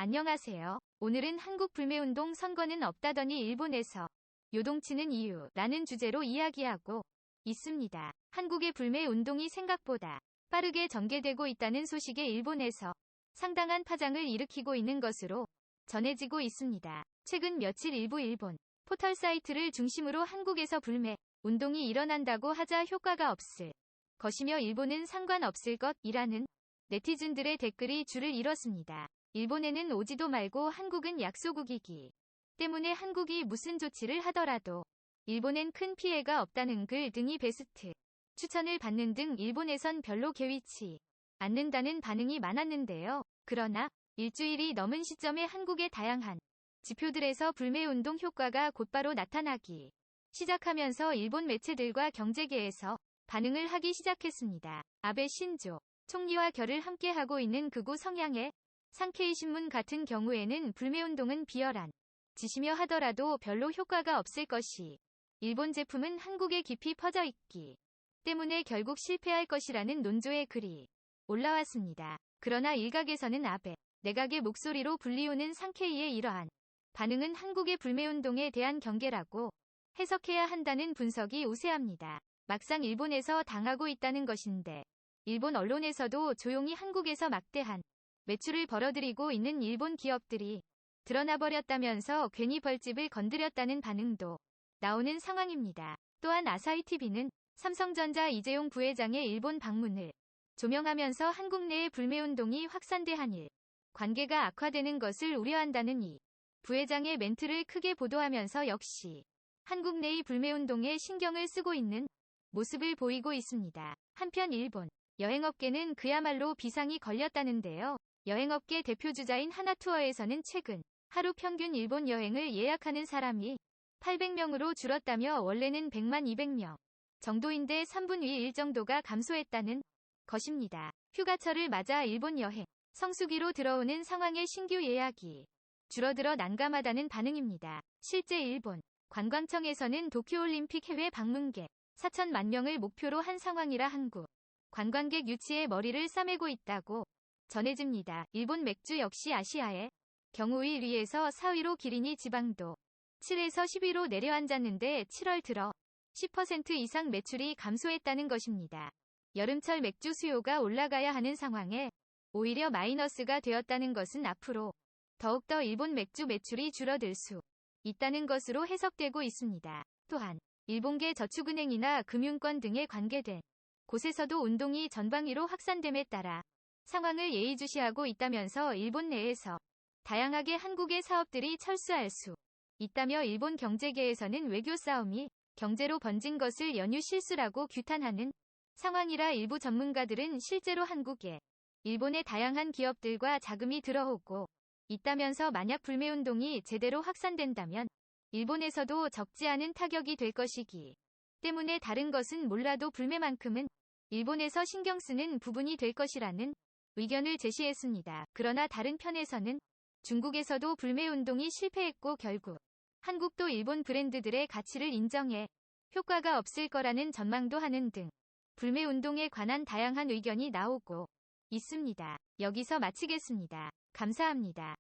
안녕하세요. 오늘은 한국 불매운동 선거는 없다더니 일본에서 요동치는 이유라는 주제로 이야기하고 있습니다. 한국의 불매운동이 생각보다 빠르게 전개되고 있다는 소식에 일본에서 상당한 파장을 일으키고 있는 것으로 전해지고 있습니다. 최근 며칠 일부 일본 포털 사이트를 중심으로 한국에서 불매 운동이 일어난다고 하자 효과가 없을 것이며 일본은 상관없을 것이라는 네티즌들의 댓글이 줄을 이뤘습니다. 일본에는 오지도 말고 한국은 약소국이기 때문에 한국이 무슨 조치를 하더라도 일본엔 큰 피해가 없다는 글 등이 베스트 추천을 받는 등 일본에선 별로 개의치 않는다는 반응이 많았는데요. 그러나 일주일이 넘은 시점에 한국의 다양한 지표들에서 불매운동 효과가 곧바로 나타나기 시작하면서 일본 매체들과 경제계에서 반응을 하기 시작했습니다. 아베 신조 총리와 결을 함께하고 있는 극우 성향의 상케이 신문 같은 경우에는 불매운동은 비열한 짓이며 하더라도 별로 효과가 없을 것이 일본 제품은 한국에 깊이 퍼져 있기 때문에 결국 실패할 것이라는 논조의 글이 올라왔습니다. 그러나 일각에서는 아베 내각의 목소리로 불리우는 상케이의 이러한 반응은 한국의 불매운동에 대한 경계라고 해석해야 한다는 분석이 우세합니다. 막상 일본에서 당하고 있다는 것인데 일본 언론에서도 조용히 한국에서 막대한 매출을 벌어들이고 있는 일본 기업들이 드러나버렸다면서 괜히 벌집을 건드렸다는 반응도 나오는 상황입니다. 또한 아사히TV는 삼성전자 이재용 부회장의 일본 방문을 조명하면서 한국 내의 불매운동이 확산돼 한일 관계가 악화되는 것을 우려한다는 이 부회장의 멘트를 크게 보도하면서 역시 한국 내의 불매운동에 신경을 쓰고 있는 모습을 보이고 있습니다. 한편 일본 여행업계는 그야말로 비상이 걸렸다는데요. 여행업계 대표주자인 하나투어에서는 최근 하루 평균 일본 여행을 예약하는 사람이 800명으로 줄었다며 원래는 100만 200명 정도인데 3분의 1 정도가 감소했다는 것입니다. 휴가철을 맞아 일본 여행 성수기로 들어오는 상황에 신규 예약이 줄어들어 난감하다는 반응입니다. 실제 일본 관광청에서는 도쿄올림픽 해외 방문객 4천만 명을 목표로 한 상황이라 한국 관광객 유치에 머리를 싸매고 있다고 전해집니다. 일본 맥주 역시 아시아의 경우 1위에서 4위로 기린이 지방도 7에서 10위로 내려앉았는데 7월 들어 10% 이상 매출이 감소했다는 것입니다. 여름철 맥주 수요가 올라가야 하는 상황에 오히려 마이너스가 되었다는 것은 앞으로 더욱더 일본 맥주 매출이 줄어들 수 있다는 것으로 해석되고 있습니다. 또한 일본계 저축은행이나 금융권 등에 관계된 곳에서도 운동이 전방위로 확산됨에 따라 상황을 예의주시하고 있다면서 일본 내에서 다양하게 한국의 사업들이 철수할 수 있다며 일본 경제계에서는 외교 싸움이 경제로 번진 것을 연유 실수라고 규탄하는 상황이라 일부 전문가들은 실제로 한국에 일본의 다양한 기업들과 자금이 들어오고 있다면서 만약 불매운동이 제대로 확산된다면 일본에서도 적지 않은 타격이 될 것이기 때문에 다른 것은 몰라도 불매만큼은 일본에서 신경 쓰는 부분이 될 것이라는 의견을 제시했습니다. 그러나 다른 편에서는 중국에서도 불매운동이 실패했고 결국 한국도 일본 브랜드들의 가치를 인정해 효과가 없을 거라는 전망도 하는 등 불매운동에 관한 다양한 의견이 나오고 있습니다. 여기서 마치겠습니다. 감사합니다.